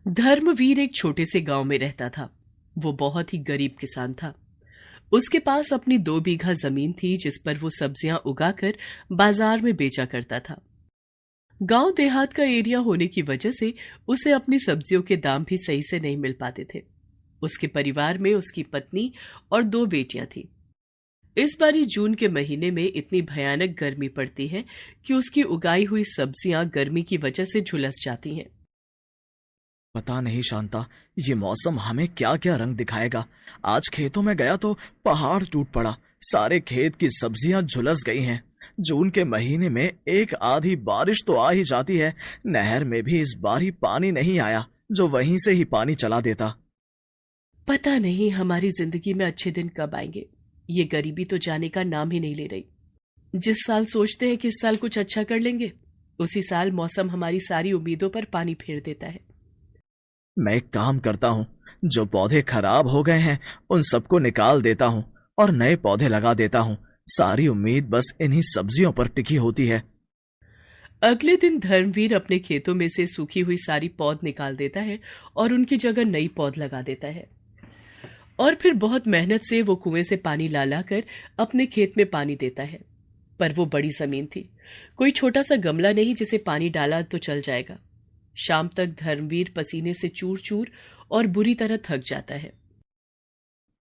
धर्मवीर एक छोटे से गांव में रहता था। वो बहुत ही गरीब किसान था। उसके पास अपनी 2 बीघा जमीन थी जिस पर वो सब्जियां उगाकर बाजार में बेचा करता था। गांव देहात का एरिया होने की वजह से उसे अपनी सब्जियों के दाम भी सही से नहीं मिल पाते थे। उसके परिवार में उसकी पत्नी और 2 बेटियां थीं। इस बारी जून के महीने में इतनी भयानक गर्मी पड़ती है कि उसकी उगाई हुई सब्जियां गर्मी की वजह से झुलस जाती हैं। पता नहीं शांता, ये मौसम हमें क्या क्या रंग दिखाएगा। आज खेतों में गया तो पहाड़ टूट पड़ा, सारे खेत की सब्जियां झुलस गई हैं। जून के महीने में एक आधी बारिश तो आ ही जाती है। नहर में भी इस बार ही पानी नहीं आया, जो वहीं से ही पानी चला देता। पता नहीं हमारी जिंदगी में अच्छे दिन कब आएंगे। ये गरीबी तो जाने का नाम ही नहीं ले रही। जिस साल सोचते हैं कि इस साल कुछ अच्छा कर लेंगे, उसी साल मौसम हमारी सारी उम्मीदों पर पानी फेर देता है। मैं एक काम करता हूँ, जो पौधे खराब हो गए हैं उन सबको निकाल देता हूँ और नए पौधे लगा देता हूँ। सारी उम्मीद बस इन्हीं सब्जियों पर टिकी होती है। अगले दिन धर्मवीर अपने खेतों में से सूखी हुई सारी पौध निकाल देता है और उनकी जगह नई पौध लगा देता है। और फिर बहुत मेहनत से वो कुएं से पानी ला ला कर अपने खेत में पानी देता है। पर वो बड़ी जमीन थी, कोई छोटा सा गमला नहीं जिसे पानी डाला तो चल जाएगा। शाम तक धर्मवीर पसीने से चूर चूर और बुरी तरह थक जाता है।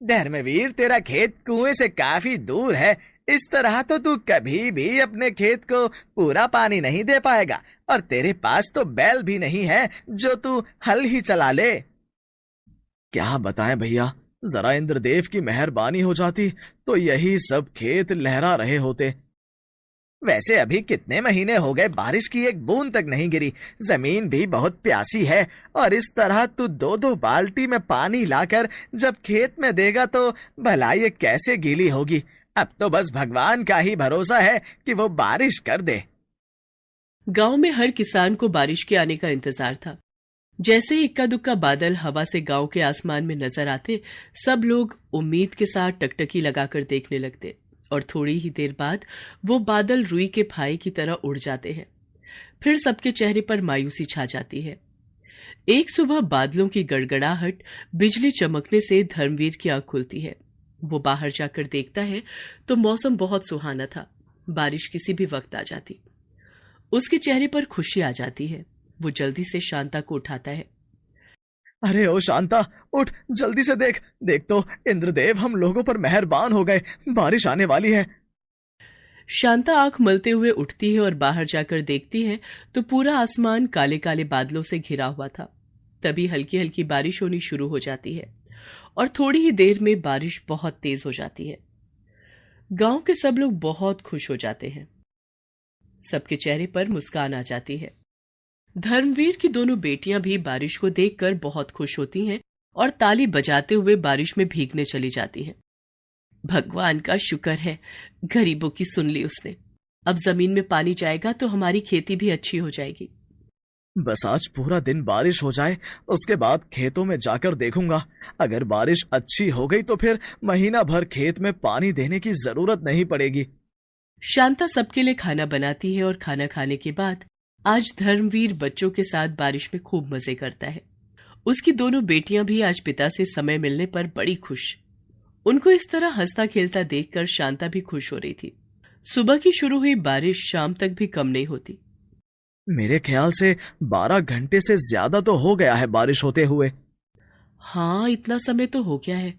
धर्मवीर, तेरा खेत कुएं से काफी दूर है। इस तरह तो तू कभी भी अपने खेत को पूरा पानी नहीं दे पाएगा, और तेरे पास तो बैल भी नहीं है जो तू हल ही चला ले। क्या बताएं भैया, जरा इंद्रदेव की मेहरबानी हो जाती तो यही सब खेत लहरा रहे होते। वैसे अभी कितने महीने हो गए बारिश की एक बूंद तक नहीं गिरी। जमीन भी बहुत प्यासी है, और इस तरह तू 2-2 बाल्टी में पानी लाकर जब खेत में देगा तो भला ये कैसे गीली होगी। अब तो बस भगवान का ही भरोसा है कि वो बारिश कर दे। गांव में हर किसान को बारिश के आने का इंतजार था। जैसे ही इक्का दुक्का बादल हवा से गांव के आसमान में नजर आते, सब लोग उम्मीद के साथ टकटकी लगाकर देखने लगते, और थोड़ी ही देर बाद वो बादल रुई के फाहे की तरह उड़ जाते हैं। फिर सबके चेहरे पर मायूसी छा जाती है। एक सुबह बादलों की गड़गड़ाहट, बिजली चमकने से धर्मवीर की आंख खुलती है। वो बाहर जाकर देखता है तो मौसम बहुत सुहाना था। बारिश किसी भी वक्त आ जाती। उसके चेहरे पर खुशी आ जाती है। वो जल्दी से शांता को उठाता है। अरे ओ शांता, उठ, जल्दी से देख देख तो इंद्रदेव हम लोगों पर मेहरबान हो गए, बारिश आने वाली है। शांता आंख मलते हुए उठती है और बाहर जाकर देखती है तो पूरा आसमान काले काले बादलों से घिरा हुआ था। तभी हल्की हल्की बारिश होनी शुरू हो जाती है, और थोड़ी ही देर में बारिश बहुत तेज हो जाती है। गांव के सब लोग बहुत खुश हो जाते हैं। सबके चेहरे पर मुस्कान आ जाती है। धर्मवीर की दोनों बेटियां भी बारिश को देखकर बहुत खुश होती हैं और ताली बजाते हुए बारिश में भीगने चली जाती हैं। भगवान का शुक्र है, गरीबों की सुन ली उसने। अब जमीन में पानी जाएगा तो हमारी खेती भी अच्छी हो जाएगी। बस आज पूरा दिन बारिश हो जाए, उसके बाद खेतों में जाकर देखूंगा। अगर बारिश अच्छी हो गई तो फिर महीना भर खेत में पानी देने की जरूरत नहीं पड़ेगी। शांता सबके लिए खाना बनाती है, और खाना खाने के बाद आज धर्मवीर बच्चों के साथ बारिश में खूब मजे करता है। उसकी दोनों बेटियां भी आज पिता से समय मिलने पर बड़ी खुश। उनको इस तरह हंसता खेलता देखकर शांता भी खुश हो रही थी। सुबह की शुरू हुई बारिश शाम तक भी कम नहीं होती। मेरे ख्याल से 12 घंटे से ज्यादा तो हो गया है बारिश होते हुए। हाँ, इतना समय तो हो गया है।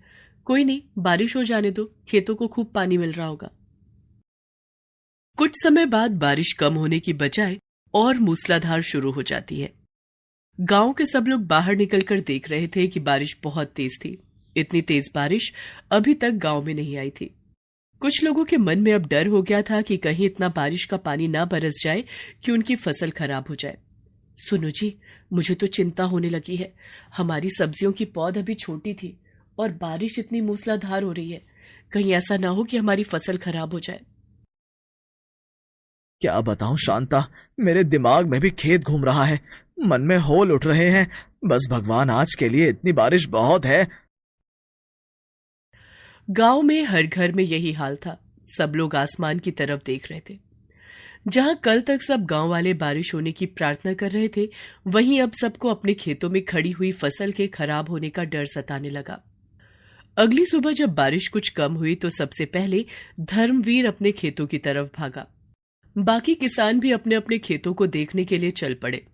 कोई नहीं, बारिश हो जाने दो, खेतों को खूब पानी मिल रहा होगा। कुछ समय बाद बारिश कम होने की बजाय और मूसलाधार शुरू हो जाती है। गांव के सब लोग बाहर निकलकर देख रहे थे कि बारिश बहुत तेज थी। इतनी तेज बारिश अभी तक गांव में नहीं आई थी। कुछ लोगों के मन में अब डर हो गया था कि कहीं इतना बारिश का पानी ना बरस जाए कि उनकी फसल खराब हो जाए। सुनो जी, मुझे तो चिंता होने लगी है। हमारी सब्जियों की पौध अभी छोटी थी और बारिश इतनी मूसलाधार हो रही है। कहीं ऐसा ना हो कि हमारी फसल खराब हो जाए। क्या बताऊं शांता, मेरे दिमाग में भी खेत घूम रहा है, मन में होल उठ रहे हैं। बस भगवान, आज के लिए इतनी बारिश बहुत है। गांव में हर घर में यही हाल था। सब लोग आसमान की तरफ देख रहे थे। जहां कल तक सब गांव वाले बारिश होने की प्रार्थना कर रहे थे, वहीं अब सबको अपने खेतों में खड़ी हुई फसल के खराब होने का डर सताने लगा। अगली सुबह जब बारिश कुछ कम हुई तो सबसे पहले धर्मवीर अपने खेतों की तरफ भागा। बाकी किसान भी अपने अपने खेतों को देखने के लिए चल पड़े।